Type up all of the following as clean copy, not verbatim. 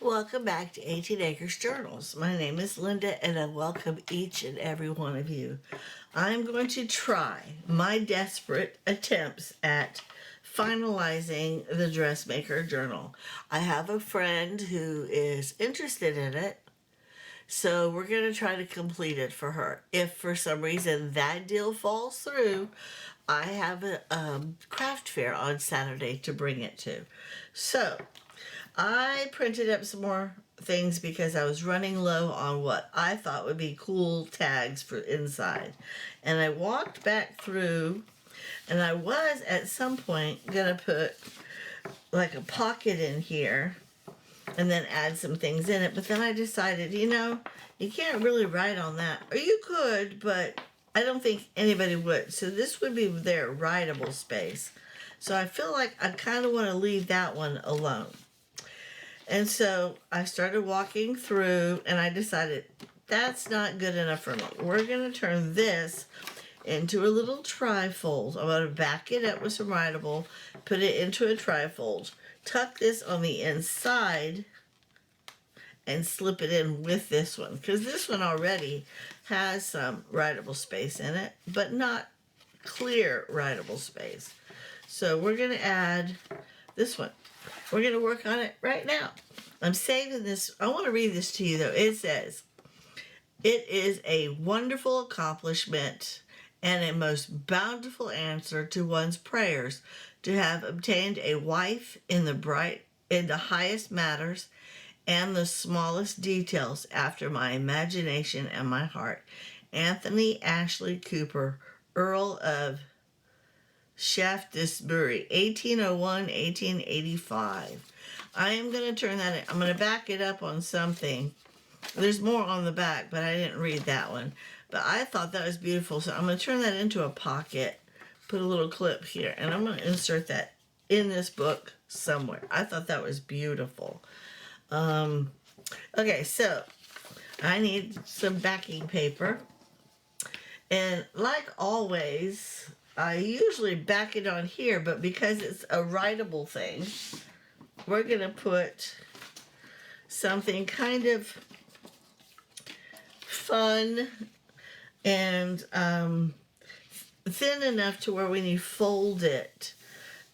Welcome back to 18 Acres Journals. My name is Linda and I welcome each and every one of you. I'm going to try my desperate attempts at finalizing the Dressmaker Journal. I have a friend who is interested in it, so we're going to try to complete it for her. If for some reason that deal falls through, I have a craft fair on Saturday to bring it to. So I printed up some more things because I was running low on what I thought would be cool tags for inside. And I walked back through, and I was at some point going to put like a pocket in here and then add some things in it. But then I decided, you can't really write on that. Or you could, but I don't think anybody would. So this would be their writable space. So I feel like I kind of want to leave that one alone. And so I started walking through and I decided that's not good enough for me. We're going to turn this into a little trifold. I'm going to back it up with some writable, put it into a trifold, tuck this on the inside, and slip it in with this one. Because this one already has some writable space in it, but not clear writable space. So we're going to add this one. We're going to work on it right now. I'm saving this. I want to read this to you, though. It says, "It is a wonderful accomplishment and a most bountiful answer to one's prayers to have obtained a wife in the highest matters and the smallest details after my imagination and my heart. Anthony Ashley Cooper, Earl of Shaftesbury, 1801-1885. I am going to turn that in. I'm going to back it up on something. There's more on the back, but I didn't read that one. But I thought that was beautiful, so I'm going to turn that into a pocket, put a little clip here, and I'm going to insert that in this book somewhere. I thought that was beautiful. Okay, so I need some backing paper. And like always, I usually back it on here, but because it's a writable thing, we're going to put something kind of fun and thin enough to where when you fold it,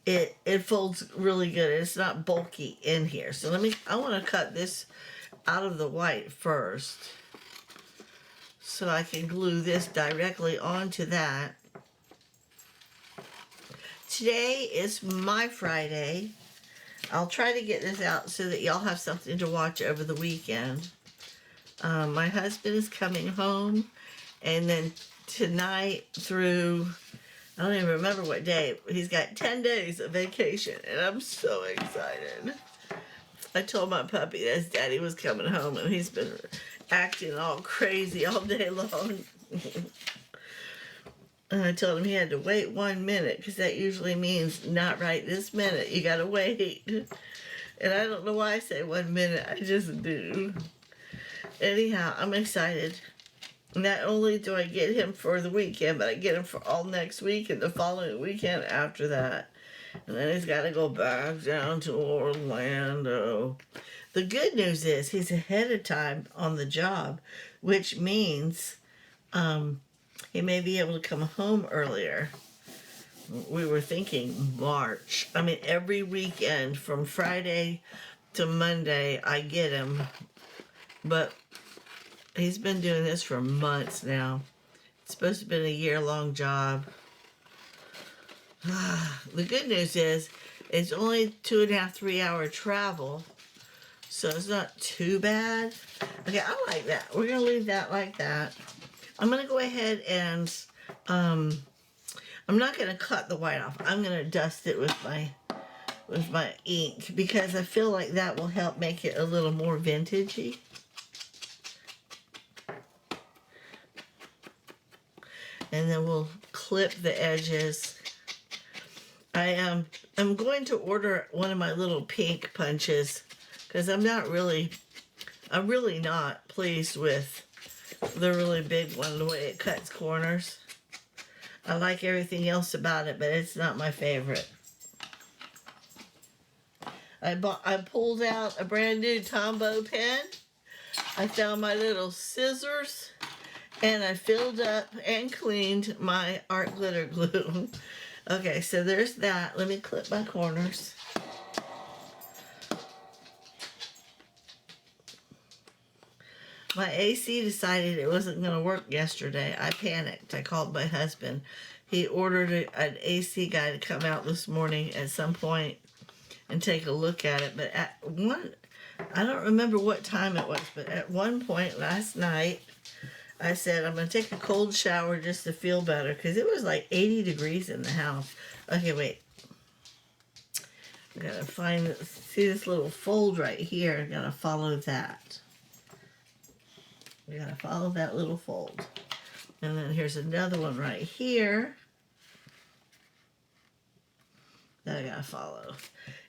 it folds really good. It's not bulky in here. So I want to cut this out of the white first so I can glue this directly onto that. Today is my Friday. I'll try to get this out so that y'all have something to watch over the weekend. My husband is coming home, and then tonight through, I don't even remember what day, he's got 10 days of vacation, and I'm so excited. I told my puppy that his daddy was coming home, and he's been acting all crazy all day long. And I told him he had to wait 1 minute, because that usually means not right this minute. You gotta wait. And I don't know why I say 1 minute. I just do. Anyhow, I'm excited. Not only do I get him for the weekend, but I get him for all next week and the following weekend after that. And then he's got to go back down to Orlando. The good news is he's ahead of time on the job, which means he may be able to come home earlier. We were thinking March. I mean, every weekend from Friday to Monday, I get him. But he's been doing this for months now. It's supposed to have been a year-long job. The good news is it's only 2.5, 3 hour travel. So it's not too bad. Okay, I like that. We're going to leave that like that. I'm going to go ahead and, I'm not going to cut the white off. I'm going to dust it with my ink because I feel like that will help make it a little more vintagey. And then we'll clip the edges. I'm going to order one of my little pink punches because I'm really not pleased with the really big one, the way it cuts corners. I like everything else about it, but it's not my favorite. I pulled out a brand new Tombow pen. I found my little scissors, and I filled up and cleaned my art glitter glue. Okay, so there's that. Let me clip my corners. My AC decided it wasn't going to work yesterday. I panicked. I called my husband. He ordered an AC guy to come out this morning at some point and take a look at it. But at one, I don't remember what time it was, but at one point last night, I said, I'm going to take a cold shower just to feel better, because it was like 80 degrees in the house. Okay, wait. I'm going to see this little fold right here. I'm going to follow that. We got to follow that little fold. And then here's another one right here that I got to follow.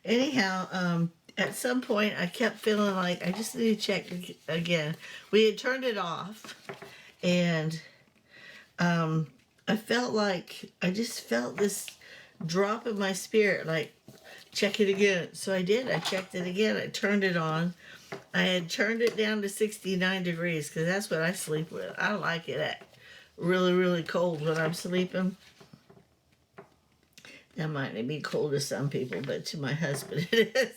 Anyhow, at some point I kept feeling like I just need to check again. We had turned it off, and I felt like, I just felt this drop in my spirit, like, check it again. So I did. I checked it again. I turned it on. I had turned it down to 69 degrees because that's what I sleep with. I like it at really, really cold when I'm sleeping. That might be cold to some people, but to my husband it is.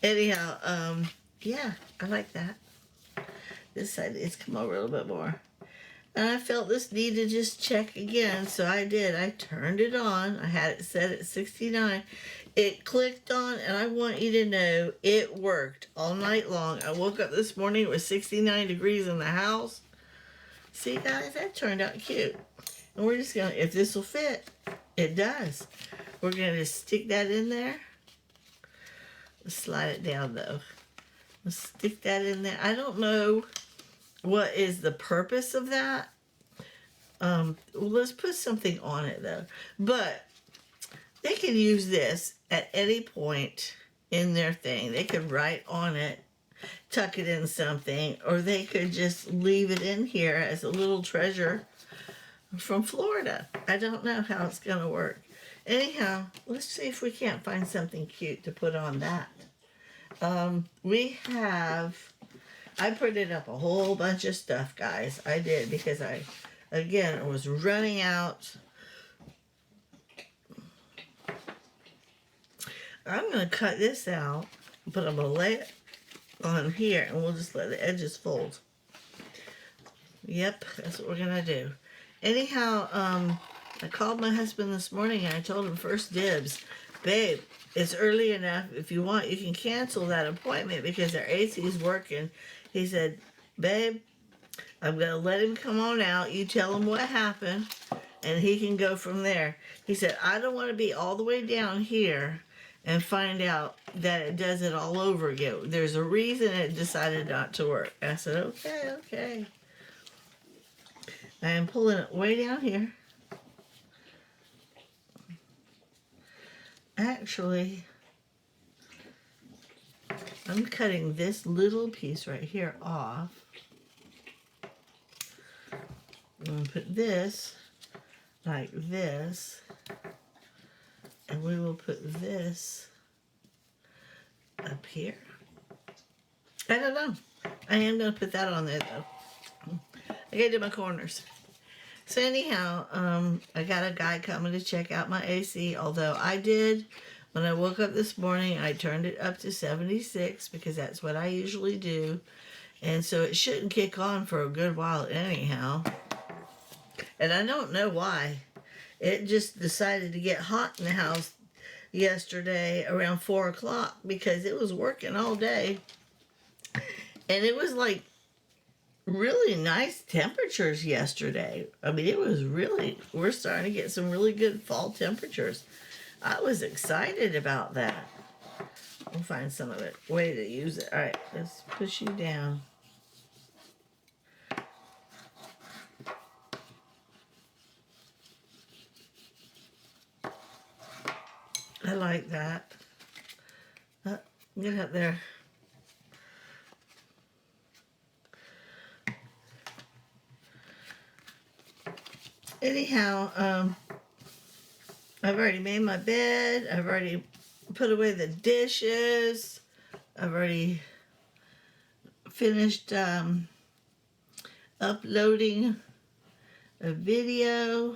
Anyhow, yeah, I like that. This side needs to come over a little bit more. And I felt this need to just check again, so I did. I turned it on. I had it set at 69. It clicked on, and I want you to know it worked all night long. I woke up this morning, it was 69 degrees in the house. See, guys, that turned out cute. And we're just going to, if this will fit, it does. We're going to just stick that in there. Let's slide it down, though. Let's stick that in there. I don't know what is the purpose of that. Well, let's put something on it, though. But they can use this at any point in their thing. They could write on it, tuck it in something, or they could just leave it in here as a little treasure from Florida. I don't know how it's going to work. Anyhow, let's see if we can't find something cute to put on that. I printed up a whole bunch of stuff, guys. I did, because I was running out. I'm going to cut this out, but I'm going to lay it on here, and we'll just let the edges fold. Yep, that's what we're going to do. Anyhow, I called my husband this morning, and I told him first dibs. Babe, it's early enough. If you want, you can cancel that appointment because our AC is working. He said, babe, I'm going to let him come on out. You tell him what happened, and he can go from there. He said, I don't want to be all the way down here and find out that it does it all over again. There's a reason it decided not to work. I said, okay. I am pulling it way down here. Actually, I'm cutting this little piece right here off. I'm going to put this like this, and we will put this up here. I don't know. I am going to put that on there, though. I got to do my corners. So anyhow, I got a guy coming to check out my AC, although I did, when I woke up this morning, I turned it up to 76 because that's what I usually do. And so it shouldn't kick on for a good while anyhow. And I don't know why. It just decided to get hot in the house yesterday around 4 o'clock because it was working all day. And it was like really nice temperatures yesterday. I mean, it was really, we're starting to get some really good fall temperatures. I was excited about that. We'll find some of it. Way to use it. All right, let's push you down. I like that. Get up there. Anyhow, I've already made my bed. I've already put away the dishes. I've already finished uploading a video.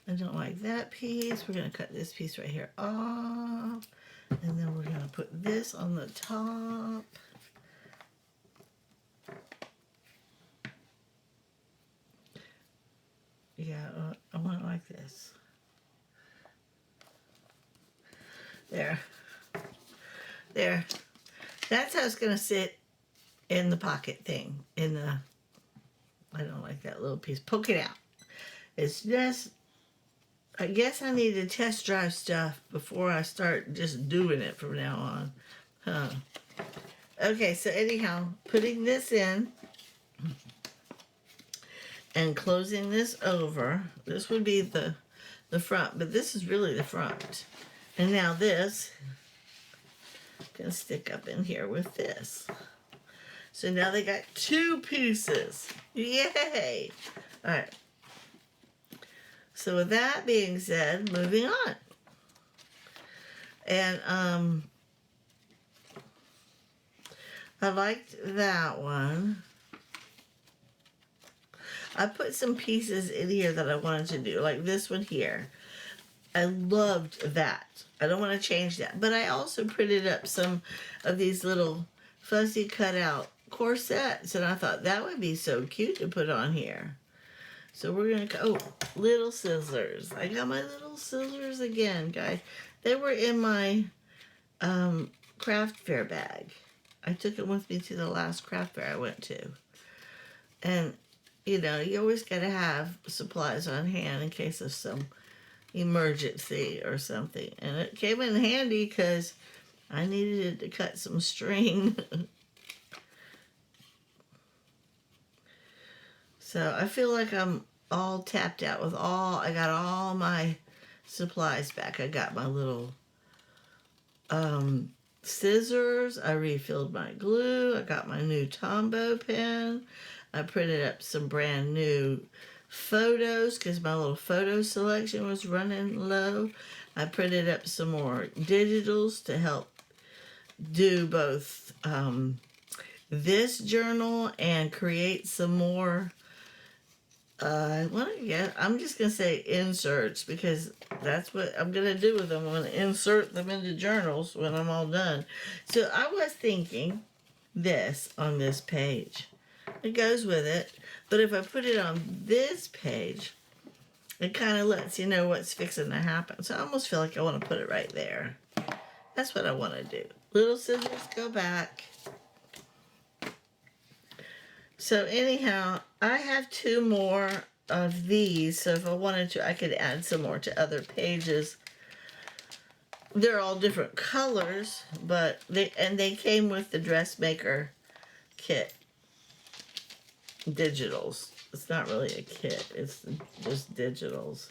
I don't like that piece. We're going to cut this piece right here off. And then we're going to put this on the top. Yeah, I want it like this. There. There. That's how it's going to sit in the pocket thing. In the, I don't like that little piece. Poke it out. It's just, I guess I need to test drive stuff before I start just doing it from now on. Huh. Okay, so anyhow, putting this in and closing this over. This would be the front, but this is really the front. And now this can stick up in here with this. So now they got two pieces. Yay! All right. So with that being said, moving on. And I liked that one. I put some pieces in here that I wanted to do, like this one here. I loved that. I don't want to change that. But I also printed up some of these little fuzzy cutout corsets, and I thought that would be so cute to put on here. So we're going to, oh, little scissors. I got my little scissors again, guys. They were in my craft fair bag. I took it with me to the last craft fair I went to. And you know, you always got to have supplies on hand in case of some emergency or something. And it came in handy because I needed to cut some string. So I feel like I'm all tapped out with I got all my supplies back. I got my little scissors. I refilled my glue. I got my new Tombow pen. I printed up some brand new photos because my little photo selection was running low. I printed up some more digitals to help do both this journal and create some more. I'm just going to say inserts because that's what I'm going to do with them. I'm going to insert them into journals when I'm all done. So I was thinking this on this page. It goes with it, but if I put it on this page, it kind of lets you know what's fixing to happen. So I almost feel like I want to put it right there. That's what I want to do. Little scissors go back. So anyhow, I have two more of these. So if I wanted to, I could add some more to other pages. They're all different colors, but they came with the Dressmaker kit. Digitals. It's not really a kit. It's just digitals.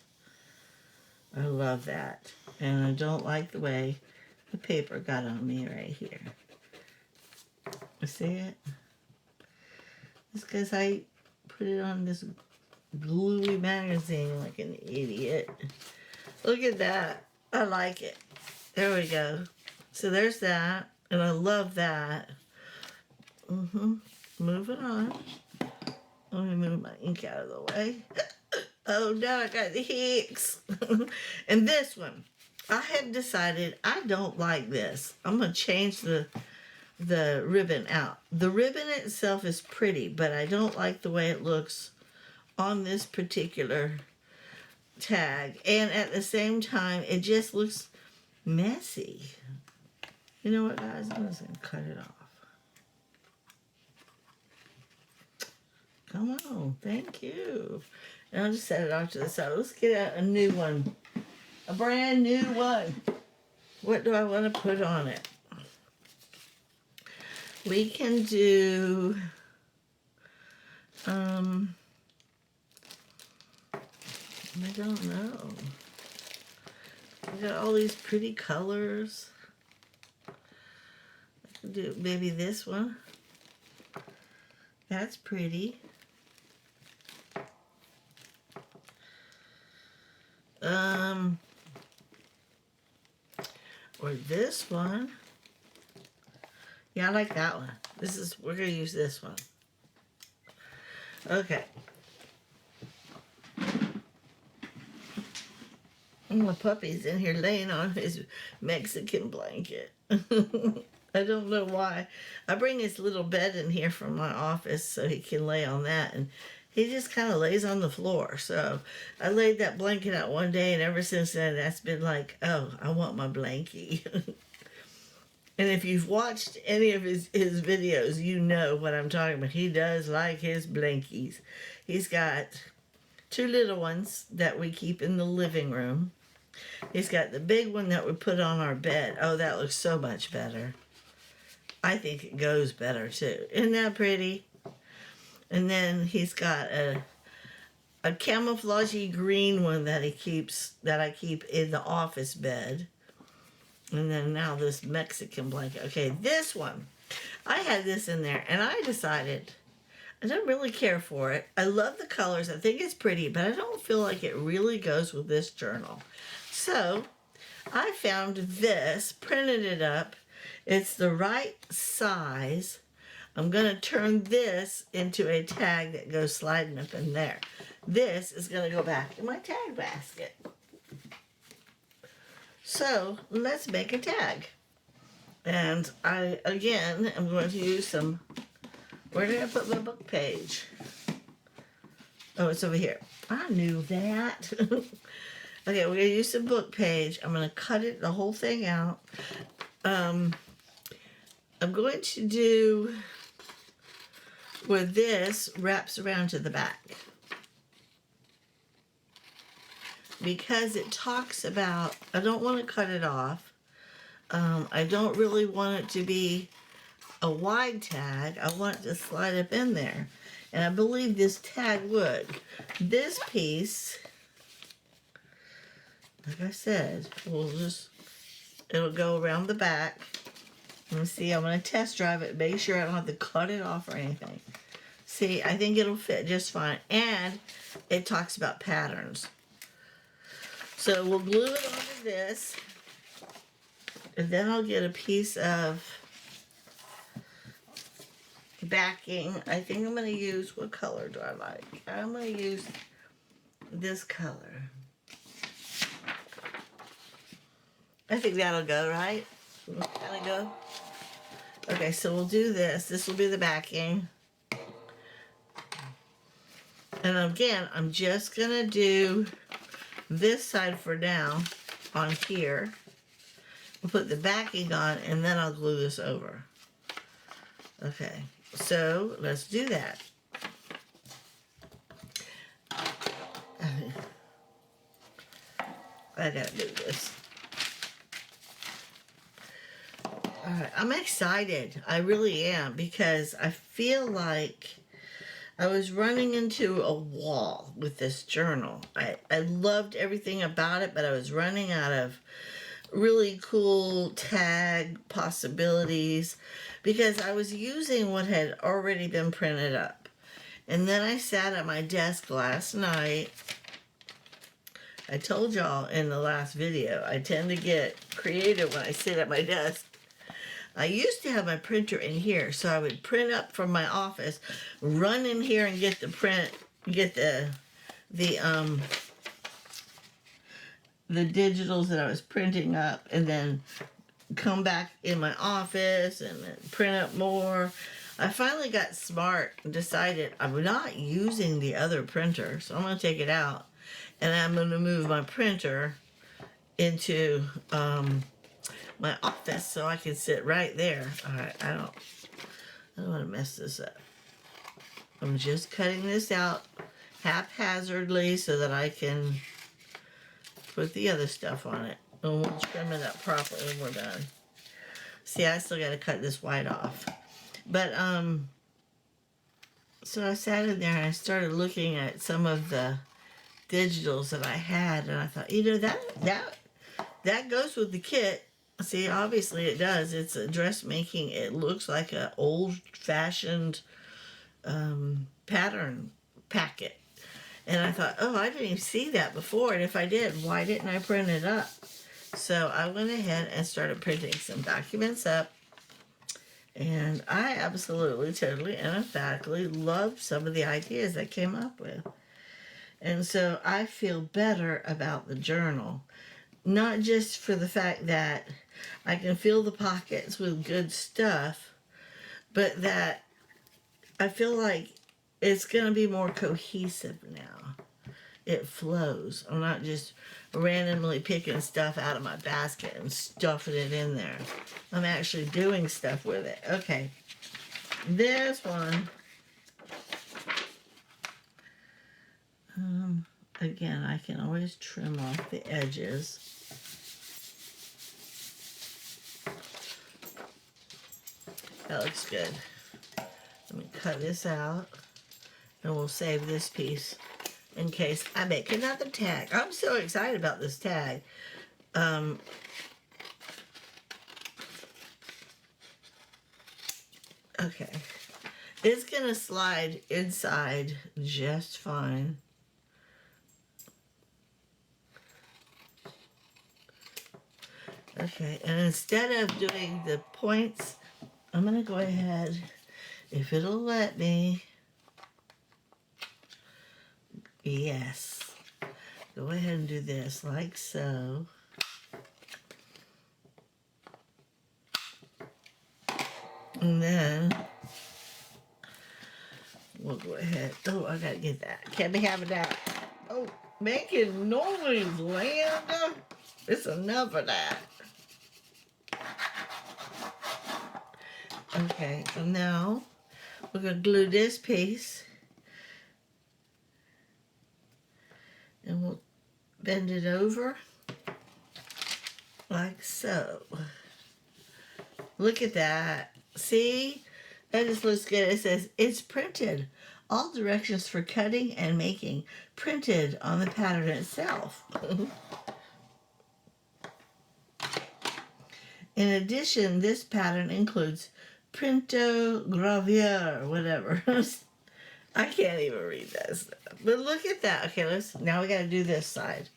I love that. And I don't like the way the paper got on me right here. You see it? It's because I put it on this gluey magazine like an idiot. Look at that. I like it. There we go. So there's that. And I love that. Moving on. Let me move my ink out of the way. Oh, now I got the hicks. And this one, I have decided I don't like this. I'm going to change the ribbon out. The ribbon itself is pretty, but I don't like the way it looks on this particular tag. And at the same time, it just looks messy. You know what, guys? I'm just going to cut it off. Come on, thank you. And I'll just set it off to the side. Let's get out a new one. A brand new one. What do I want to put on it? We can do, I don't know. We got all these pretty colors. I can do maybe this one. That's pretty. this one. Yeah, I like that one. We're going to use this one. Okay. My puppy's in here laying on his Mexican blanket. I don't know why. I bring his little bed in here from my office so he can lay on that, and he just kind of lays on the floor. So I laid that blanket out one day, and ever since then, that's been like, oh, I want my blankie. And if you've watched any of his videos, you know what I'm talking about. He does like his blankies. He's got 2 little ones that we keep in the living room. He's got the big one that we put on our bed. Oh, that looks so much better. I think it goes better too. Isn't that pretty? And then he's got a camouflagey green one that I keep in the office bed. And then now this Mexican blanket. Okay, this one. I had this in there and I decided I don't really care for it. I love the colors. I think it's pretty, but I don't feel like it really goes with this journal. So I found this, printed it up. It's the right size. I'm going to turn this into a tag that goes sliding up in there. This is going to go back in my tag basket. So let's make a tag. And I, again, am going to use some, where did I put my book page? Oh, it's over here. I knew that. Okay, we're going to use some book page. I'm going to cut it, the whole thing out. I'm going to do where this wraps around to the back. Because it talks about, I don't want to cut it off. I don't really want it to be a wide tag. I want it to slide up in there. And I believe this tag would. This piece, like I said, it'll go around the back. Let me see, I'm going to test drive it, make sure I don't have to cut it off or anything. See, I think it'll fit just fine. And it talks about patterns. So we'll glue it onto this. And then I'll get a piece of backing. I think I'm going to use, what color do I like? I'm going to use this color. I think that'll go, right? That'll go. Okay, so we'll do this. This will be the backing. And again, I'm just going to do this side for now on here. We'll put the backing on and then I'll glue this over. Okay, so let's do that. I gotta do this. Alright, I'm excited. I really am, because I feel like I was running into a wall with this journal. I loved everything about it, but I was running out of really cool tag possibilities because I was using what had already been printed up. And then I sat at my desk last night. I told y'all in the last video, I tend to get creative when I sit at my desk. I used to have my printer in here, so I would print up from my office, run in here and get the print, get the digitals that I was printing up, and then come back in my office and then print up more. I finally got smart and decided I'm not using the other printer, so I'm going to take it out, and I'm going to move my printer into my office so I can sit right there. Alright, I don't want to mess this up. I'm just cutting this out haphazardly so that I can put the other stuff on it. And we'll trim it up properly when we're done. See, I still got to cut this white off. But, so I sat in there and I started looking at some of the digitals that I had, and I thought, you know, that goes with the kit. See, obviously it does. It's a dressmaking. It looks like an old-fashioned pattern packet. And I thought, oh, I didn't even see that before. And if I did, why didn't I print it up? So I went ahead and started printing some documents up. And I absolutely, totally, and emphatically loved some of the ideas I came up with. And so I feel better about the journal. Not just for the fact that I can fill the pockets with good stuff, but that I feel like it's going to be more cohesive now. It flows. I'm not just randomly picking stuff out of my basket and stuffing it in there. I'm actually doing stuff with it. Okay. This one. Again, I can always trim off the edges. That looks good. Let me cut this out, and we'll save this piece in case I make another tag. I'm so excited about this tag. Okay. It's gonna slide inside just fine. Okay, and instead of doing the points, I'm gonna go ahead, if it'll let me. Yes. Go ahead and do this like so. And then we'll go ahead. Oh, I gotta get that. Can't be having that. Oh, making noise, Landa. It's enough of that. Okay, so now we're gonna glue this piece. And we'll bend it over like so. Look at that. See? That just looks good. It says, it's printed. All directions for cutting and making printed on the pattern itself. In addition, this pattern includes printogravure, whatever. I can't even read this. But look at that. Okay, now we got to do this side.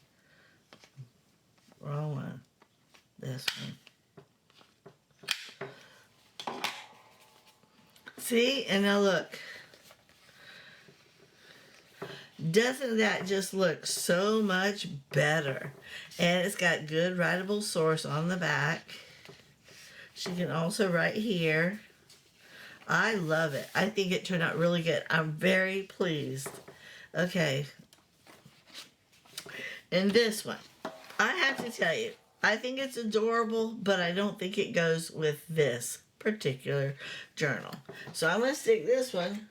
Wrong one. This one. See? And now look. Doesn't that just look so much better? And it's got good writable source on the back. She can also write here. I love it. I think it turned out really good. I'm very pleased. Okay. And this one. I have to tell you, I think it's adorable, but I don't think it goes with this particular journal. So I'm going to stick this one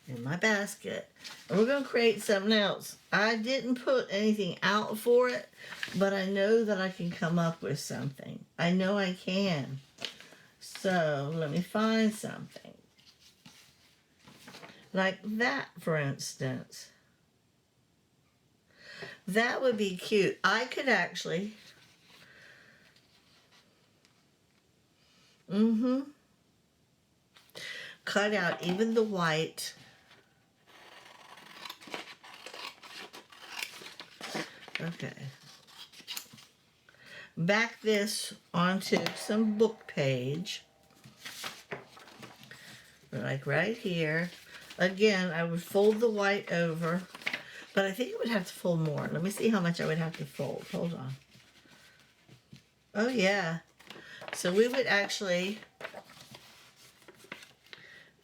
in my basket. And we're going to create something else. I didn't put anything out for it, but I know that I can come up with something. I know I can. So let me find something. Like that, for instance. That would be cute. I could actually... cut out even the white. Okay. Back this onto some book page. Like right here. Again, I would fold the white over, but I think I would have to fold more. Let me see how much I would have to fold. Hold on. Oh, yeah. So we would actually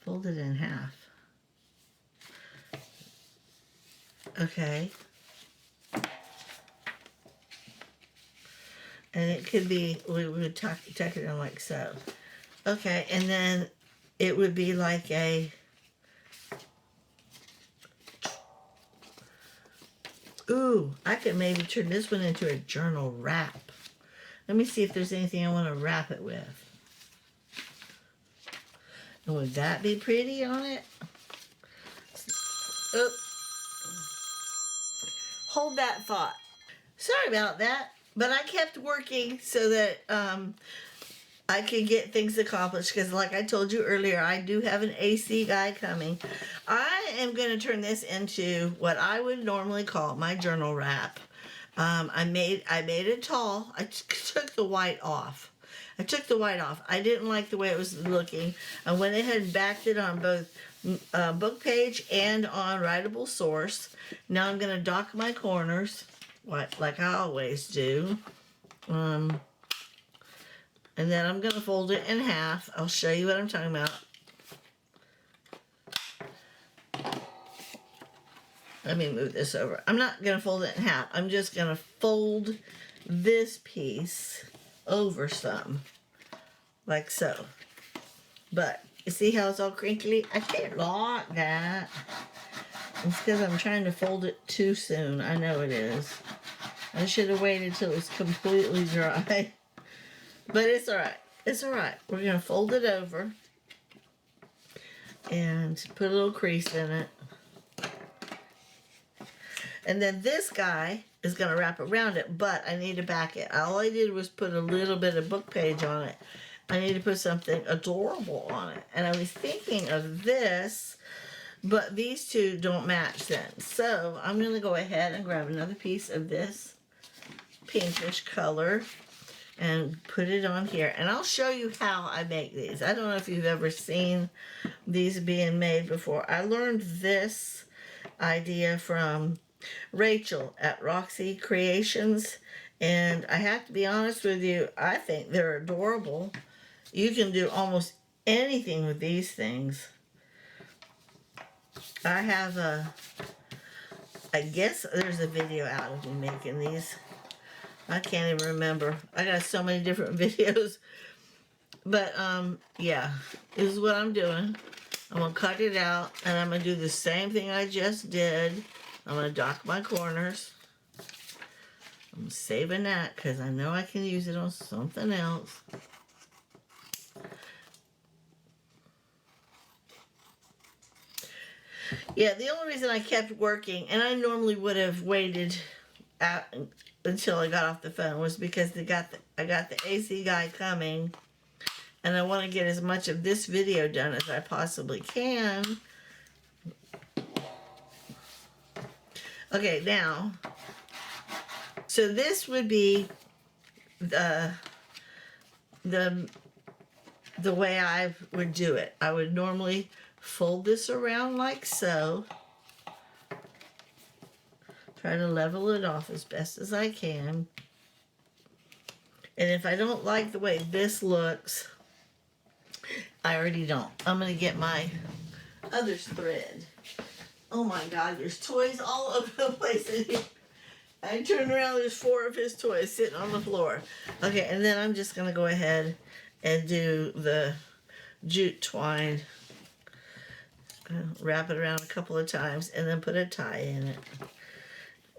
fold it in half. Okay. And it could be, we would tuck it in like so. Okay, and then it would be like a, ooh, I could maybe turn this one into a journal wrap. Let me see if there's anything I want to wrap it with. And would that be pretty on it? Oh. Hold that thought. Sorry about that, but I kept working so that I could get things accomplished, because like I told you earlier, I do have an AC guy coming. I am going to turn this into what I would normally call my journal wrap. I made it tall. I took the white off. I didn't like the way it was looking. I went ahead and backed it on both Bookpage and on Writable Source. Now I'm going to dock my corners, like I always do. And then I'm going to fold it in half. I'll show you what I'm talking about. Let me move this over. I'm not going to fold it in half. I'm just going to fold this piece over some, like so. But you see how it's all crinkly? I can't like that. It's because I'm trying to fold it too soon. I know it is. I should have waited till it was completely dry. But it's all right. It's all right. We're going to fold it over and put a little crease in it. And then this guy is going to wrap around it, but I need to back it. All I did was put a little bit of book page on it. I need to put something adorable on it. And I was thinking of this, but these two don't match then. So I'm going to go ahead and grab another piece of this pinkish color and put it on here. And I'll show you how I make these. I don't know if you've ever seen these being made before. I learned this idea from Rachel at Roxy Creations, and I have to be honest with you, I think they're adorable. You can do almost anything with these things. I have I guess there's a video out of me making these. I can't even remember. I got so many different videos. But yeah, this is what I'm doing. I'm gonna cut it out, and I'm gonna do the same thing I just did. I'm going to dock my corners. I'm saving that because I know I can use it on something else. Yeah, the only reason I kept working, and I normally would have waited until I got off the phone, was because I got the AC guy coming, and I want to get as much of this video done as I possibly can. Okay, now, so this would be the way I would do it. I would normally fold this around like so. Try to level it off as best as I can. And if I don't like the way this looks, I already don't. I'm going to get my other thread. Oh my God, there's toys all over the place in here. I turn around, there's 4 of his toys sitting on the floor. Okay, and then I'm just going to go ahead and do the jute twine. Wrap it around a couple of times and then put a tie in it.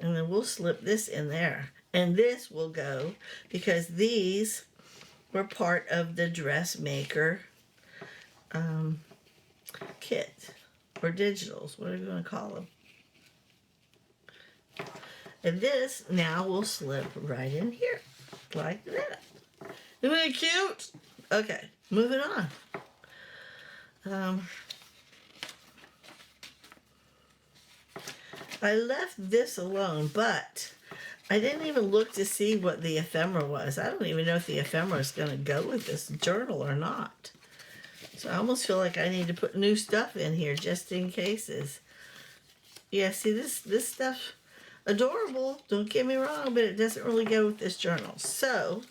And then we'll slip this in there. And this will go because these were part of the Dressmaker kit. Or digitals, whatever you want to call them. And this now will slip right in here, like that. Isn't it cute? Okay, moving on. I left this alone, but I didn't even look to see what the ephemera was. I don't even know if the ephemera is going to go with this journal or not. So I almost feel like I need to put new stuff in here just in cases. Yeah, see this stuff, adorable, don't get me wrong, but it doesn't really go with this journal. So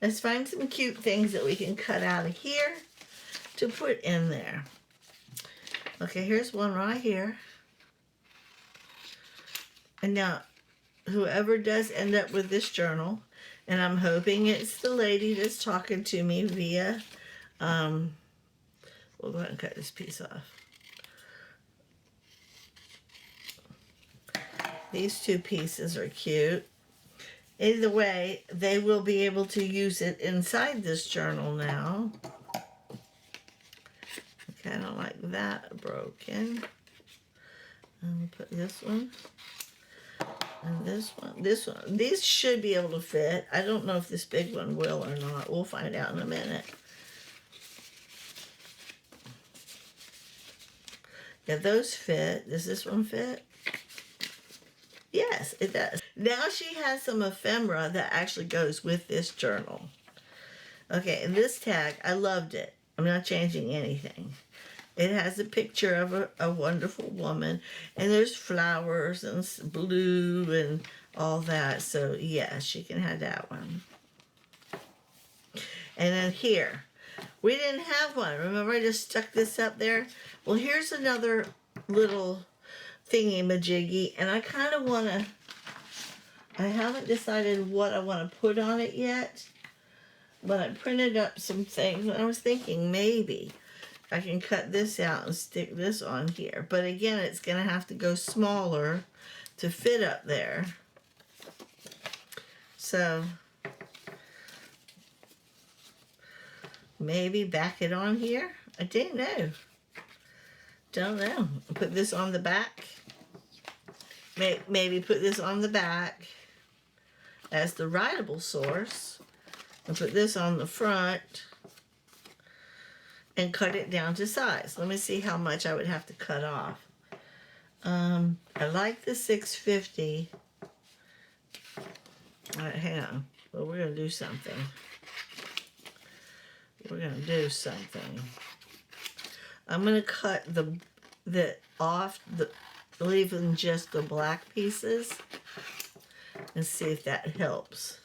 let's find some cute things that we can cut out of here to put in there. Okay, here's one right here. And now, whoever does end up with this journal, and I'm hoping it's the lady that's talking to me via, we'll go ahead and cut this piece off. These 2 pieces are cute. Either way, they will be able to use it inside this journal now. Okay, I don't like that broken. And we'll put this one. And this one. These should be able to fit. I don't know if this big one will or not. We'll find out in a minute. Yeah, those fit. Does this one fit? Yes, it does. Now she has some ephemera that actually goes with this journal. Okay, and this tag, I loved it. I'm not changing anything. It has a picture of a wonderful woman, and there's flowers and blue and all that. So, yeah, she can have that one. And then here, we didn't have one. Remember, I just stuck this up there? Well, here's another little thingy-majiggy, and I kind of want to, I haven't decided what I want to put on it yet, but I printed up some things, and I was thinking maybe I can cut this out and stick this on here. But again, it's going to have to go smaller to fit up there. So maybe back it on here. I didn't know. Don't know. Put this on the back. Maybe put this on the back as the writable source. And put this on the front. And cut it down to size. Let me see how much I would have to cut off. I like the 650. All right, hang on. Well, we're going to do something. We're going to do something. I'm going to cut the off, leaving just the black pieces, and see if that helps.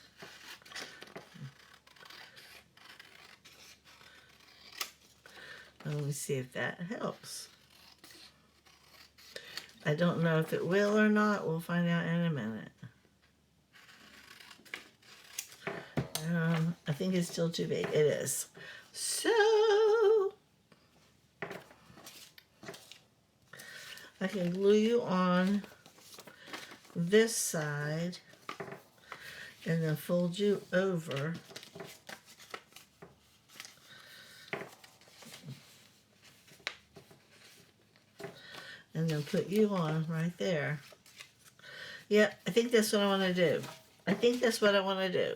Let me see if that helps. I don't know if it will or not. We'll find out in a minute. I think it's still too big. It is. So, I can glue you on this side and then fold you over. And then put you on right there. Yep, I think that's what I want to do. I think that's what I want to do.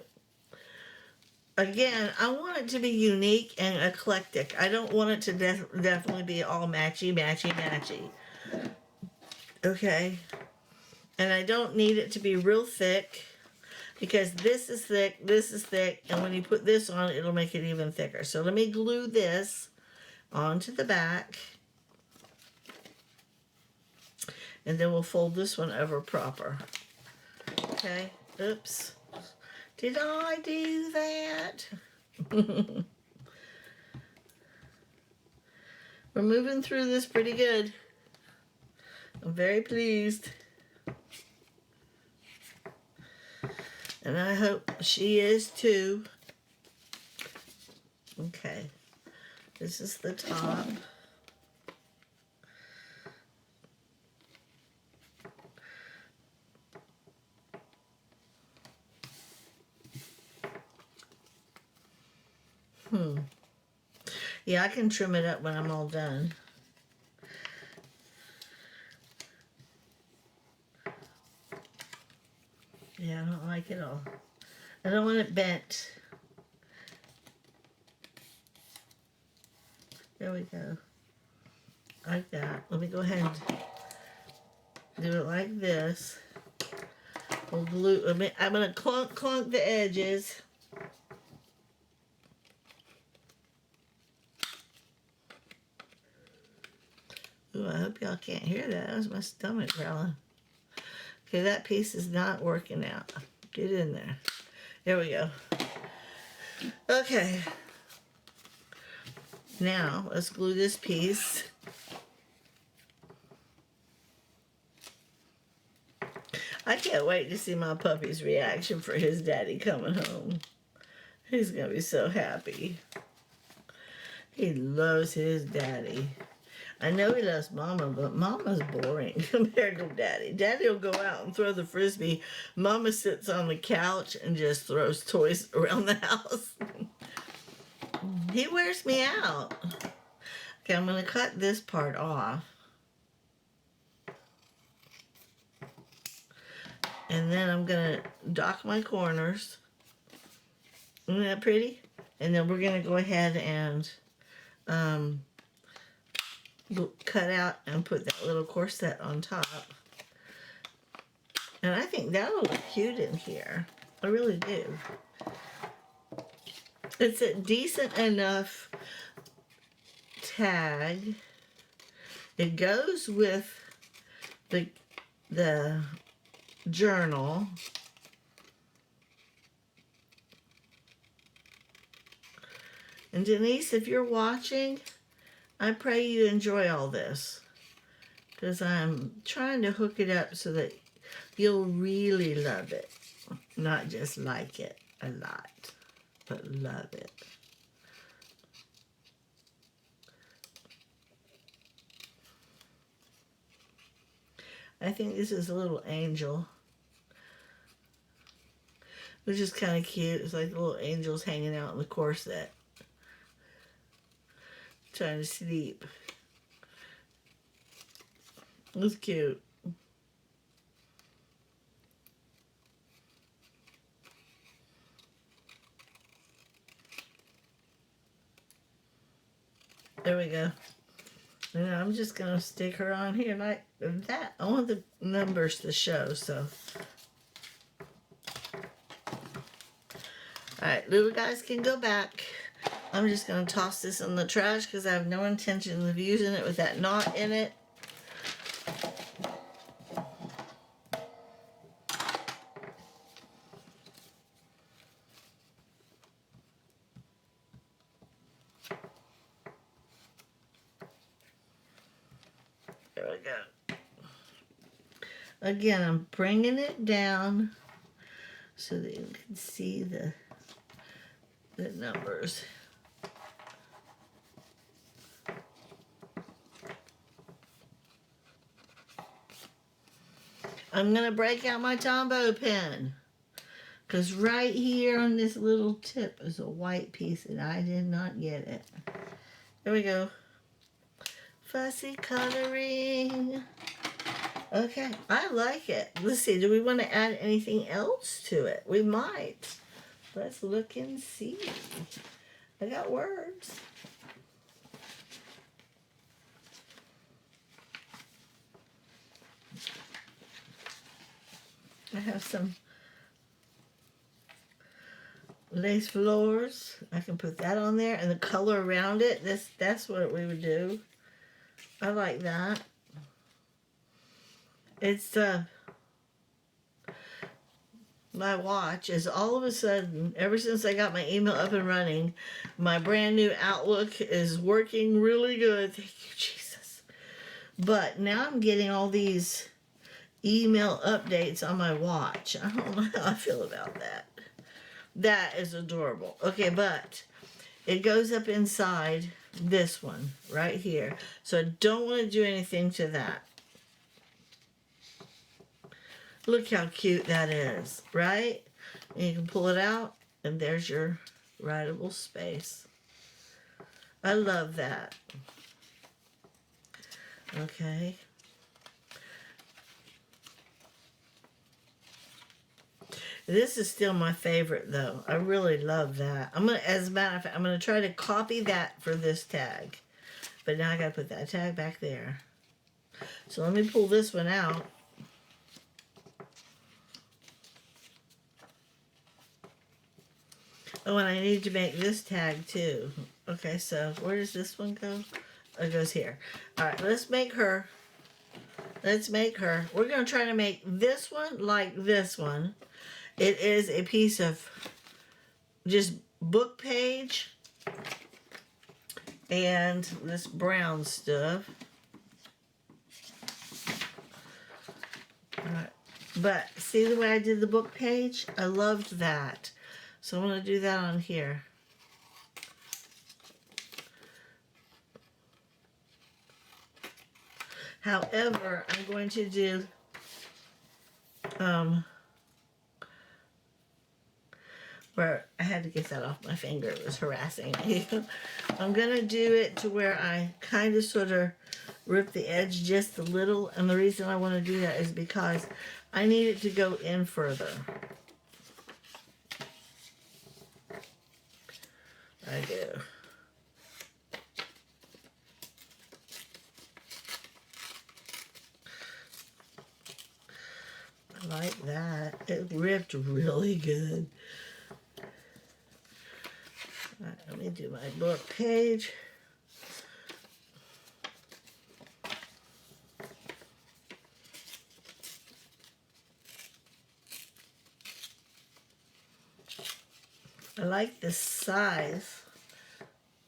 Again, I want it to be unique and eclectic. I don't want it to definitely be all matchy, matchy, matchy. Okay? And I don't need it to be real thick, because this is thick, and when you put this on, it'll make it even thicker. So let me glue this onto the back. And then we'll fold this one over proper. Okay, oops. Did I do that? We're moving through this pretty good. I'm very pleased. And I hope she is too. Okay, this is the top. Yeah, I can trim it up when I'm all done. Yeah, I don't like it all. I don't want it bent. There we go. Like that. Let me go ahead and do it like this. We'll glue. I'm going to clunk the edges. Ooh, I hope y'all can't hear that. That was my stomach growling. Okay, that piece is not working out. Get in there. There we go. Okay. Now, let's glue this piece. I can't wait to see my puppy's reaction for his daddy coming home. He's going to be so happy. He loves his daddy. I know he loves Mama, but Mama's boring compared to Daddy. Daddy will go out and throw the frisbee. Mama sits on the couch and just throws toys around the house. He wears me out. Okay, I'm going to cut this part off. And then I'm going to dock my corners. Isn't that pretty? And then we're going to go ahead and cut out and put that little corset on top. And I think that'll look cute in here. I really do. It's a decent enough tag. It goes with the journal. And Denise, if you're watching, I pray you enjoy all this, because I'm trying to hook it up so that you'll really love it. Not just like it a lot, but love it. I think this is a little angel, which is kind of cute. It's like little angels hanging out in the corset, trying to sleep. It's cute. There we go. And I'm just going to stick her on here like that. I want the numbers to show, so. Alright, little guys can go back. I'm just going to toss this in the trash because I have no intention of using it with that knot in it. There we go. Again, I'm bringing it down so that you can see the numbers. I'm going to break out my Tombow pen, because right here on this little tip is a white piece and I did not get it. There we go. Fussy coloring. Okay, I like it. Let's see, do we want to add anything else to it? We might. Let's look and see. I got words. I have some lace floors. I can put that on there, and the color around it, that's what we would do. I like that. It's my watch is all of a sudden, ever since I got my email up and running, my brand new Outlook is working really good. Thank you, Jesus. But now I'm getting all these email updates on my watch. I don't know how I feel about that. That is adorable. Okay, but it goes up inside this one right here. So I don't want to do anything to that. Look how cute that is, right? And you can pull it out, and there's your writable space. I love that. Okay. This is still my favorite, though. I really love that. As a matter of fact, I'm gonna try to copy that for this tag. But now I gotta put that tag back there. So let me pull this one out. Oh, and I need to make this tag too. Okay, so where does this one go? Oh, it goes here. All right, let's make her. Let's make her. We're gonna try to make this one like this one. It is a piece of just book page and this brown stuff. All right. But see the way I did the book page? I loved that. So I'm going to do that on here. However, I'm going to do where I had to get that off my finger. It was harassing me. I'm going to do it to where I kind of sort of rip the edge just a little. And the reason I want to do that is because I need it to go in further. I do. like that. It ripped really good. All right, let me do my book page. I like the size.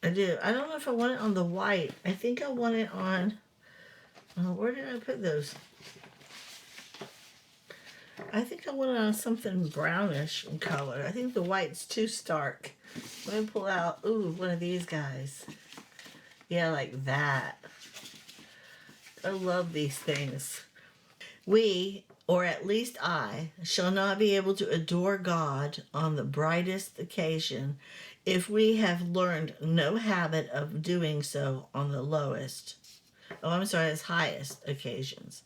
I do. I don't know if I want it on the white. I think I want it on... where did I put those? I think I want it on something brownish in color. I think the white's too stark. Let me pull out, ooh, one of these guys. Yeah, like that. I love these things. We, or at least I, shall not be able to adore God on the brightest occasion if we have learned no habit of doing so on the lowest. Oh, I'm sorry, it's highest occasions.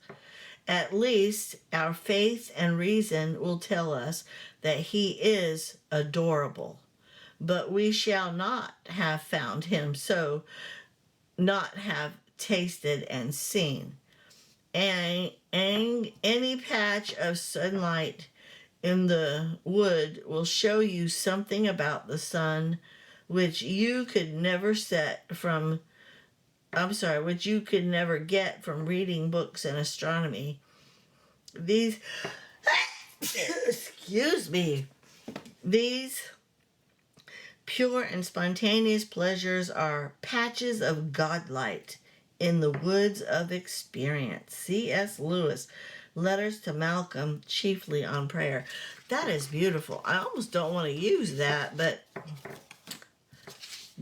At least our faith and reason will tell us that he is adorable. But we shall not have found him so, not have tasted and seen. And any patch of sunlight in the wood will show you something about the sun which you could never which you could never get from reading books in astronomy. These, excuse me, these pure and spontaneous pleasures are patches of godlight in the woods of experience. C.S. Lewis, Letters to Malcolm, chiefly on prayer. That is beautiful. I almost don't want to use that, but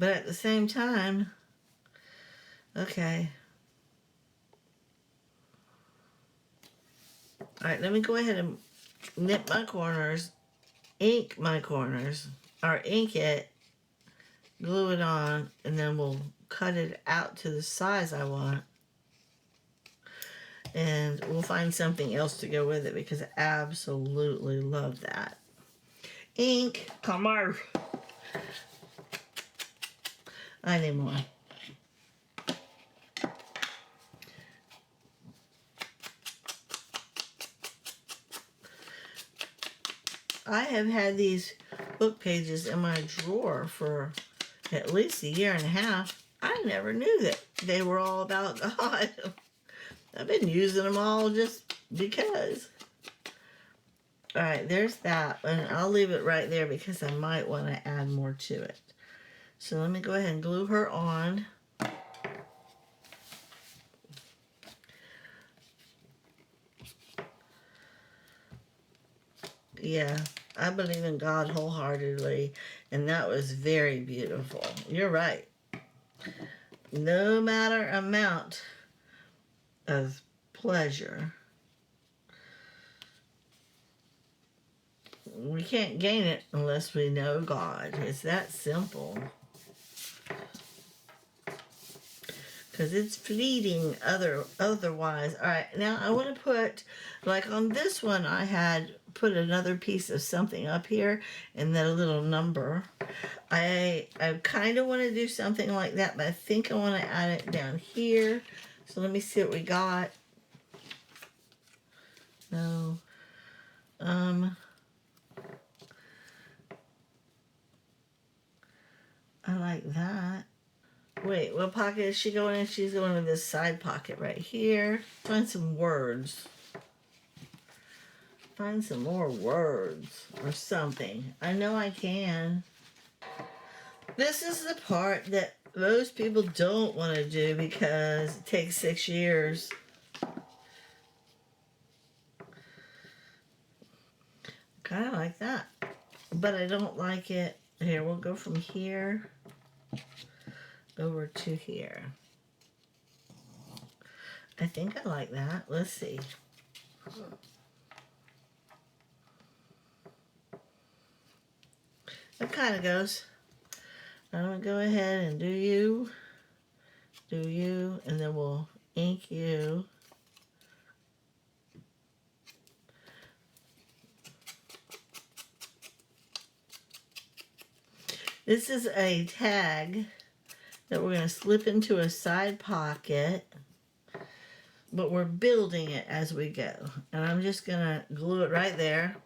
at the same time, okay. All right, let me go ahead and nip my corners, ink my corners, or ink it, glue it on, and then we'll cut it out to the size I want. And we'll find something else to go with it because I absolutely love that. Ink, come on. I need more. I have had these book pages in my drawer for at least a year and a half. I never knew that they were all about God. I've been using them all just because. All right, there's that. And I'll leave it right there because I might want to add more to it. So let me go ahead and glue her on. Yeah, I believe in God wholeheartedly, and that was very beautiful. You're right. No matter amount of pleasure, we can't gain it unless we know God. It's that simple. Because it's fleeting otherwise. All right, now I want to put, like on this one, I had put another piece of something up here and then a little number. I kind of want to do something like that, but I think I want to add it down here. So let me see what we got. No. I like that. Wait, what pocket is she going in? She's going in this side pocket right here. Find some words. Find some more words or something. I know I can. This is the part that most people don't want to do because it takes 6 years. Kind of like that. But I don't like it. Here, we'll go from here over to here. I think I like that. Let's see. It kind of goes. I'm going to go ahead and do you, and then we'll ink you. This is a tag that we're going to slip into a side pocket. but we're building it as we go. And I'm just gonna glue it right there.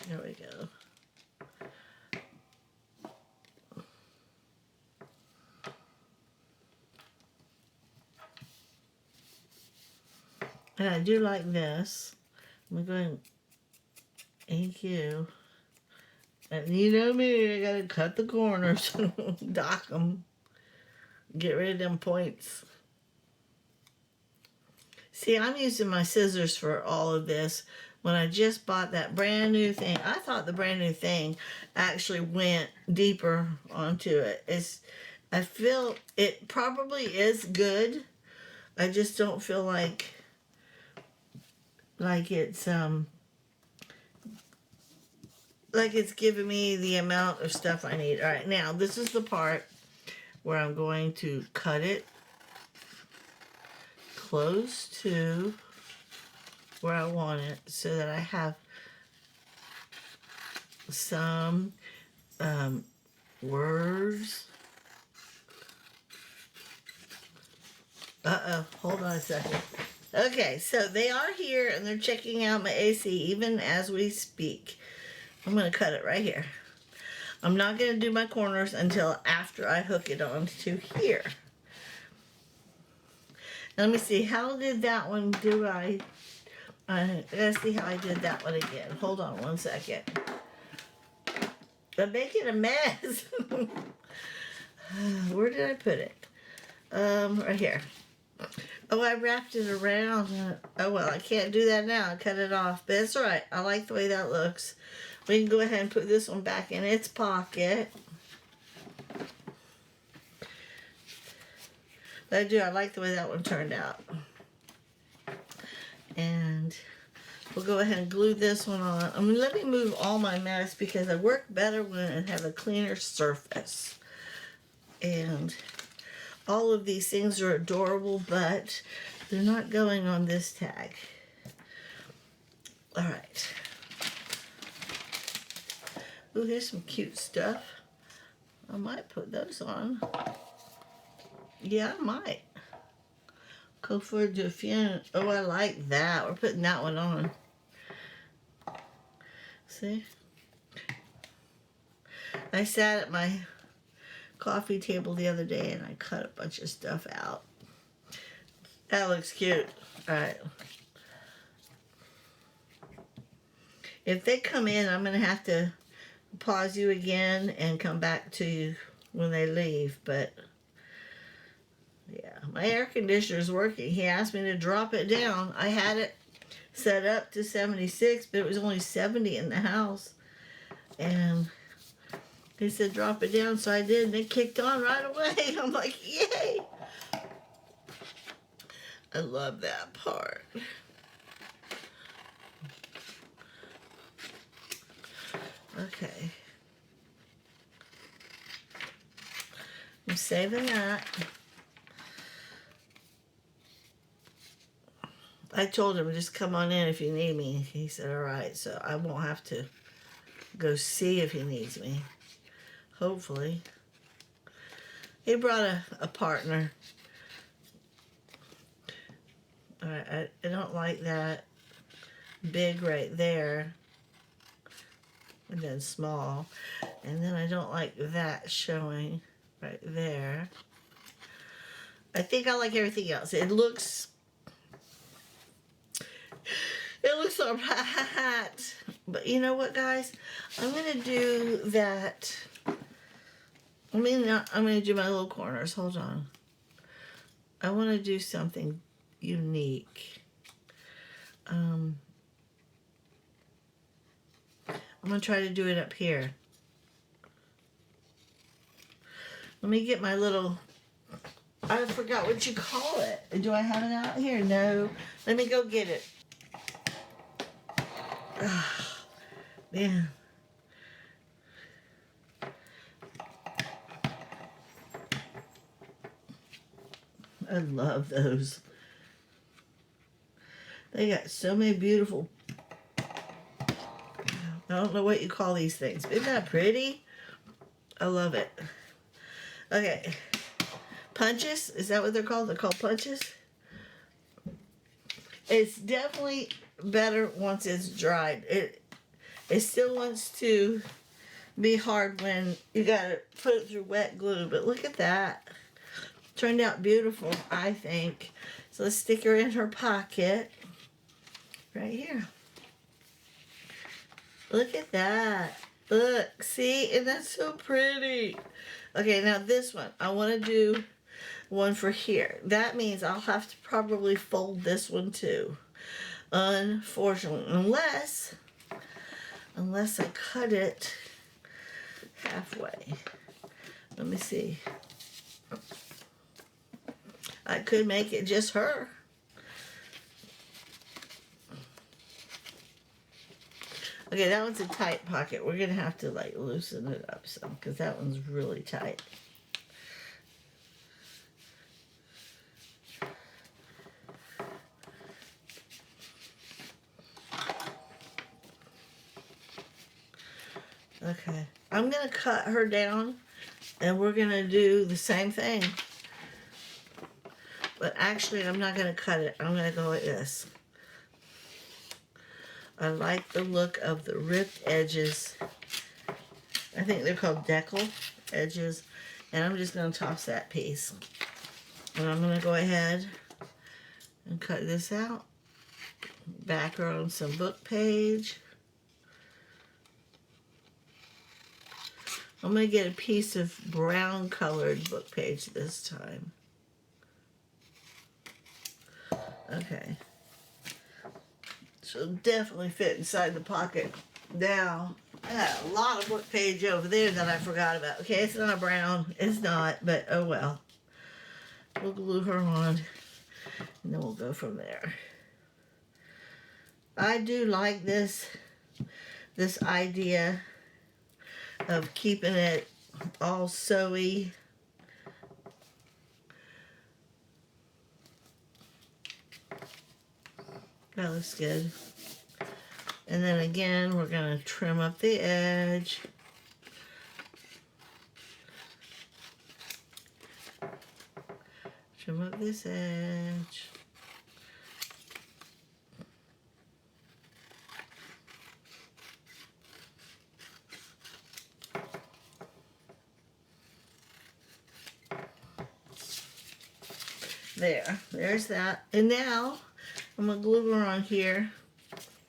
There we go. And I do like this. I'm going to ink you. And you know me, I gotta cut the corners, dock them, get rid of them points. See, I'm using my scissors for all of this. When I just bought that brand new thing, I thought the brand new thing actually went deeper onto it. I feel it probably is good. I just don't feel like it's giving me the amount of stuff I need. All right, now this is the part where I'm going to cut it close to where I want it so that I have some words. Hold on a second. Okay, so they are here and they're checking out my AC even as we speak. I'm going to cut it right here. I'm not going to do my corners until after I hook it onto here. Now, let me see, how did that one do? Let's see how I did that one again. Hold on one second. I'm making a mess. Where did I put it? Right here. Oh, I wrapped it around. Oh, well, I can't do that now. I cut it off. But it's all right. I like the way that looks. We can go ahead and put this one back in its pocket. But I do. I like the way that one turned out. And we'll go ahead and glue this one on. I mean, let me move all my mess because I work better when I have a cleaner surface. And all of these things are adorable, but they're not going on this tag. All right. Ooh, here's some cute stuff. I might put those on. Yeah, I might. Go for the fin. Oh, I like that. We're putting that one on. See? I sat at my coffee table the other day and I cut a bunch of stuff out. That looks cute. All right. If they come in, I'm going to have to pause you again and come back to you when they leave. But yeah, my air conditioner is working. He asked me to drop it down. I had it set up to 76, but it was only 70 in the house. And he said drop it down, so I did, and it kicked on right away. I'm like, yay! I love that part. Okay. I'm saving that. I told him, just come on in if you need me. He said, all right, so I won't have to go see if he needs me. Hopefully. He brought a partner. All right, I don't like that big right there. And then small. And then I don't like that showing right there. I think I like everything else. It looks all right. But you know what, guys? I'm going to do that. I'm going to do my little corners. Hold on. I want to do something unique. I'm going to try to do it up here. Let me get my little, I forgot what you call it. Do I have it out here? No. Let me go get it. Man. I love those. They got so many beautiful, I don't know what you call these things. Isn't that pretty? I love it. Okay. Punches, is that what they're called? They're called punches? It's definitely better once it's dried. It still wants to be hard when you gotta put it through wet glue, but look at that. Turned out beautiful, I think. So let's stick her in her pocket right here. Look at that. Look, see? And that's so pretty. Okay, now this one. I want to do one for here. That means I'll have to probably fold this one too. Unfortunately. Unless I cut it halfway. Let me see. I could make it just her. Okay, that one's a tight pocket. We're going to have to like loosen it up some because that one's really tight. Okay, I'm going to cut her down and we're going to do the same thing. But actually, I'm not going to cut it. I'm going to go like this. I like the look of the ripped edges. I think they're called decal edges. And I'm just going to toss that piece. And I'm going to go ahead and cut this out. Back her on some book page. I'm going to get a piece of brown colored book page this time. Okay. So definitely fit inside the pocket. Now, I got a lot of book page over there that I forgot about. Okay, it's not brown. It's not, but oh well. We'll glue her on, and then we'll go from there. I do like this idea of keeping it all sewy. That looks good. And then again, we're going to trim up the edge. Trim up this edge. There's that. And now I'm going to glue her on here,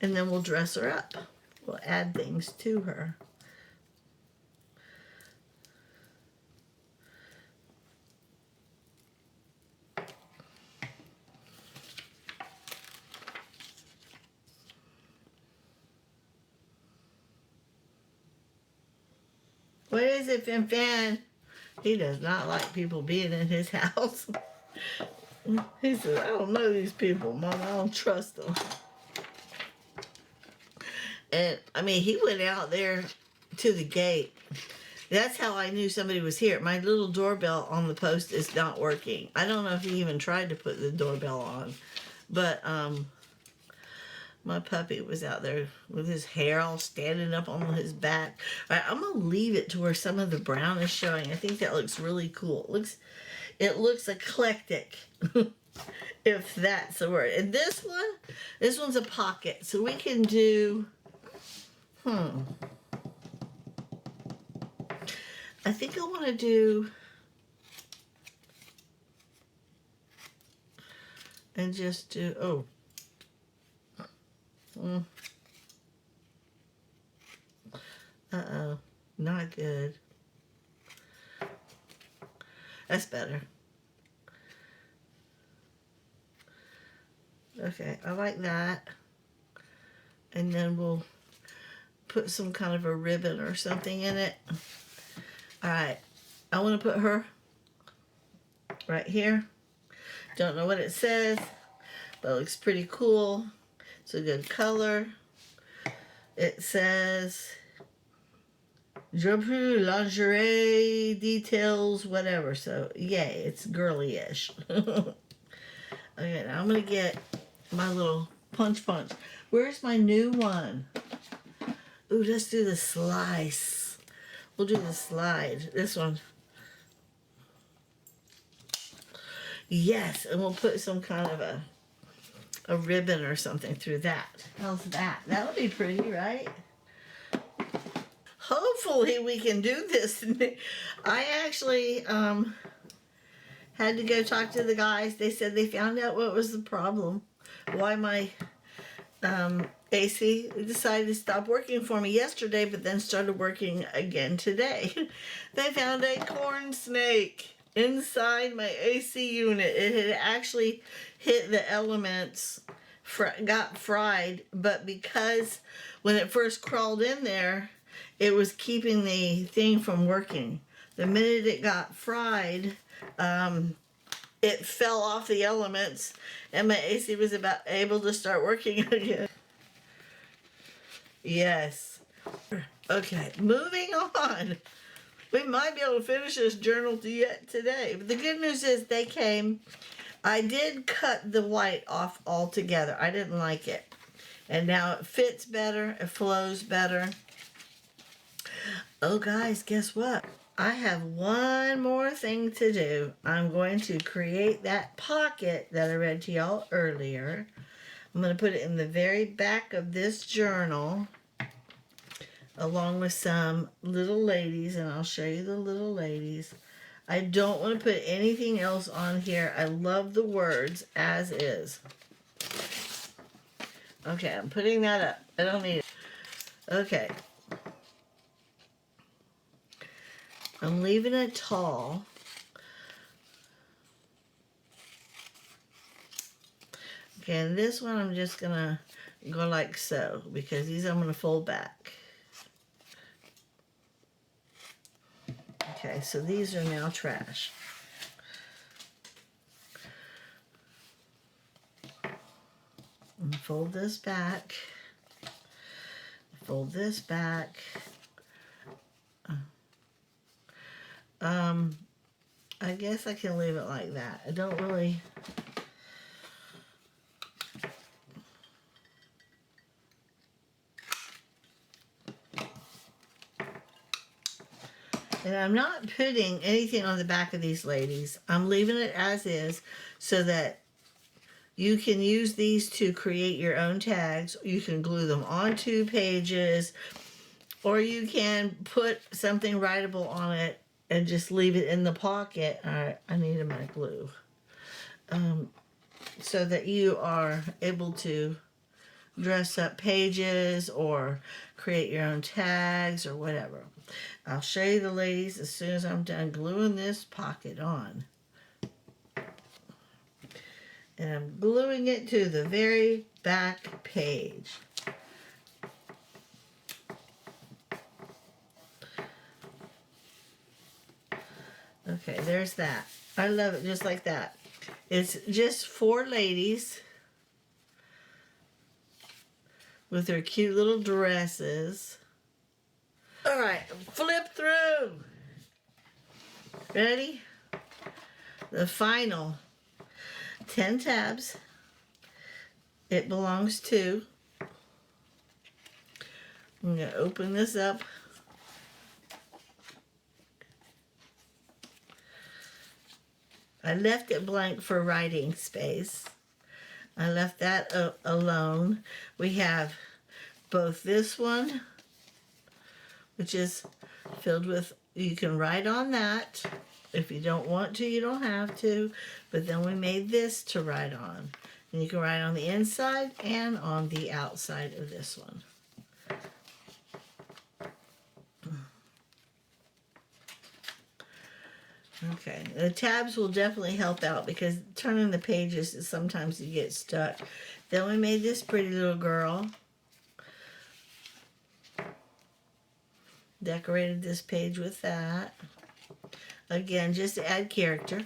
and then we'll dress her up. We'll add things to her. What is it, Fin? He does not like people being in his house. He says, I don't know these people, Mom. I don't trust them. And, I mean, he went out there to the gate. That's how I knew somebody was here. My little doorbell on the post is not working. I don't know if he even tried to put the doorbell on. But, my puppy was out there with his hair all standing up on his back. All right, I'm going to leave it to where some of the brown is showing. I think that looks really cool. It looks eclectic, if that's the word. And this one's a pocket. So we can do, I think I want to do, and just do, uh-oh, not good. That's better. Okay, I like that. And then we'll put some kind of a ribbon or something in it. Alright, I want to put her right here. Don't know what it says, but it looks pretty cool. It's a good color. It says Je peux lingerie details, whatever. So, yay, it's girly-ish. Okay, now I'm going to get my little punch. Where's my new one? Ooh, let's do the slice. We'll do the slide. This one. Yes, and we'll put some kind of a ribbon or something through that. How's that? That'll be pretty, right? Hopefully we can do this. I actually had to go talk to the guys. They said they found out what was the problem. Why my AC decided to stop working for me yesterday, but then started working again today. They found a corn snake inside my AC unit. It had actually hit the elements, got fried, but because when it first crawled in there, it was keeping the thing from working. The minute it got fried, it fell off the elements, and my AC was about able to start working again. Yes. Okay, moving on. We might be able to finish this journal yet today. But the good news is they came. I did cut the white off altogether. I didn't like it. And now it fits better. It flows better. Oh, guys, guess what? I have one more thing to do. I'm going to create that pocket that I read to y'all earlier. I'm going to put it in the very back of this journal, along with some little ladies, and I'll show you the little ladies. I don't want to put anything else on here. I love the words as is. Okay, I'm putting that up. I don't need it. Okay. I'm leaving it tall. Okay, and this one I'm just going to go like so, because these I'm going to fold back. Okay, so these are now trash. And fold this back. Fold this back. I guess I can leave it like that. I don't really... And I'm not putting anything on the back of these ladies. I'm leaving it as is so that you can use these to create your own tags. You can glue them onto pages, or you can put something writable on it and just leave it in the pocket. All right, I needed my glue. So that you are able to dress up pages or create your own tags or whatever. I'll show you the ladies as soon as I'm done gluing this pocket on. And I'm gluing it to the very back page. Okay, there's that. I love it just like that. It's just 4 ladies with their cute little dresses. All right, flip through. Ready? The final 10 tabs. It belongs to. I'm going to open this up. I left it blank for writing space. I left that alone. We have both this one, which is filled with, you can write on that. If you don't want to, you don't have to. But then we made this to write on. And you can write on the inside and on the outside of this one. Okay, the tabs will definitely help out because turning the pages, sometimes you get stuck. Then we made this pretty little girl. Decorated this page with that. Again, just to add character.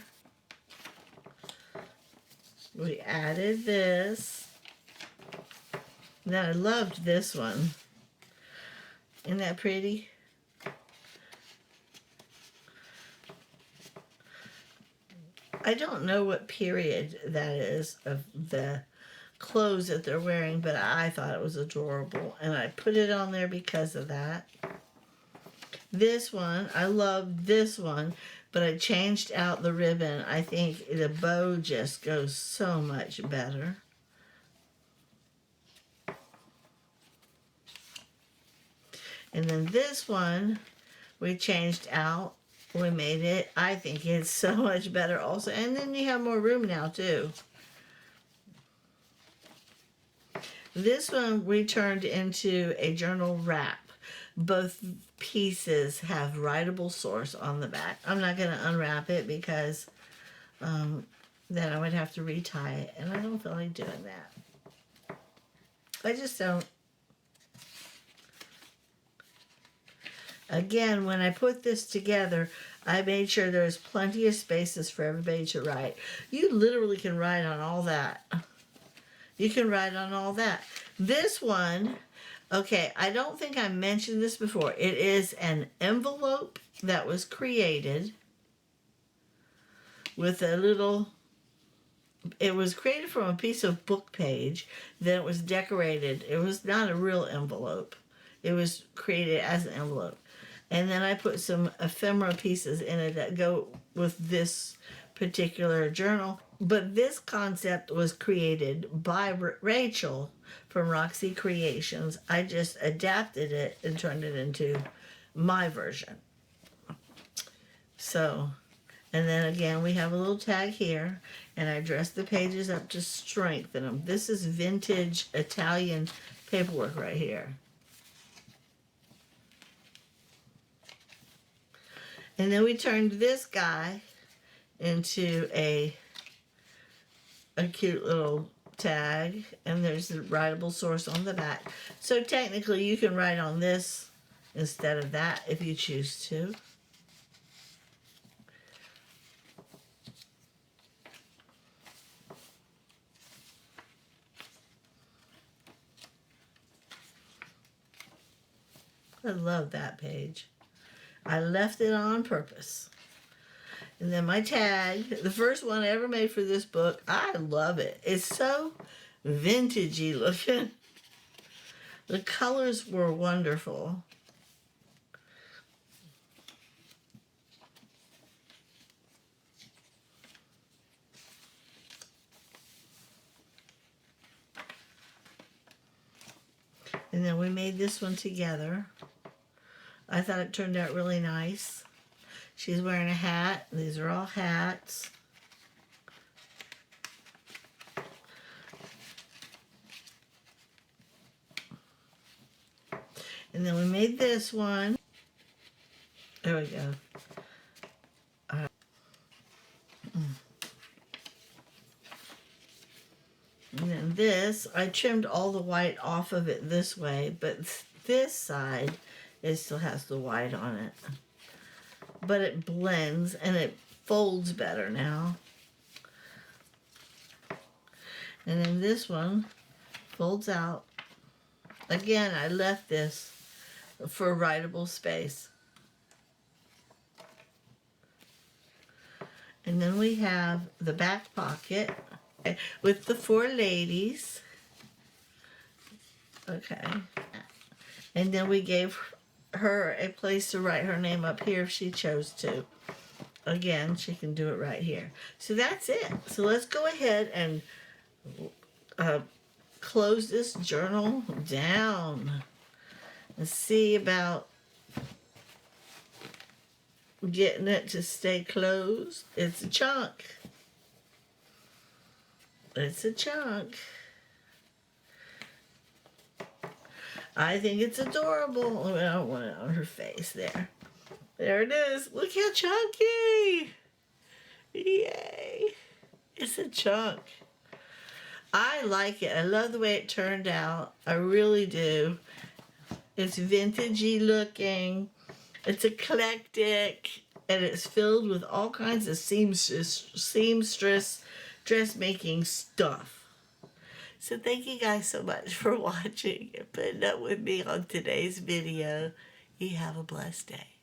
We added this. Then I loved this one. Isn't that pretty? I don't know what period that is of the clothes that they're wearing, but I thought it was adorable. And I put it on there because of that. This one, I love this one, but I changed out the ribbon. I think the bow just goes so much better. And then this one, we changed out. We made it. I think it's so much better also. And then you have more room now too. This one we turned into a journal wrap. Both pieces have writable source on the back. I'm not going to unwrap it because then I would have to retie it. And I don't feel like doing that. I just don't. Again, when I put this together, I made sure there's plenty of spaces for everybody to write. You literally can write on all that. You can write on all that. This one, okay, I don't think I mentioned this before. It is an envelope that was created with a little, it was created from a piece of book page. Then it was decorated. It was not a real envelope. It was created as an envelope. And then I put some ephemera pieces in it that go with this particular journal. But this concept was created by Rachel from Roxy Creations. I just adapted it and turned it into my version. So, and then again, we have a little tag here, and I dressed the pages up to strengthen them. This is vintage Italian paperwork right here. And then we turned this guy into a cute little tag, and there's the writable source on the back. So technically you can write on this instead of that if you choose to. I love that page. I left it on purpose. And then my tag, the first one I ever made for this book, I love it. It's so vintagey looking. The colors were wonderful. And then we made this one together. I thought it turned out really nice. She's wearing a hat. These are all hats. And then we made this one. There we go. And then this, I trimmed all the white off of it this way, but this side, it still has the white on it. But it blends and it folds better now. And then this one folds out. Again, I left this for writable space. And then we have the back pocket with the 4 ladies. Okay. And then we gave her a place to write her name up here if she chose to. Again, she can do it right here. So that's it. So let's go ahead and close this journal down and see about getting it to stay closed. It's a chunk. It's a chunk. I think it's adorable. I don't want it on her face there. There it is. Look how chunky. Yay. It's a chunk. I like it. I love the way it turned out. I really do. It's vintagey looking. It's eclectic. And it's filled with all kinds of seamstress dressmaking stuff. So thank you guys so much for watching and putting up with me on today's video. You have a blessed day.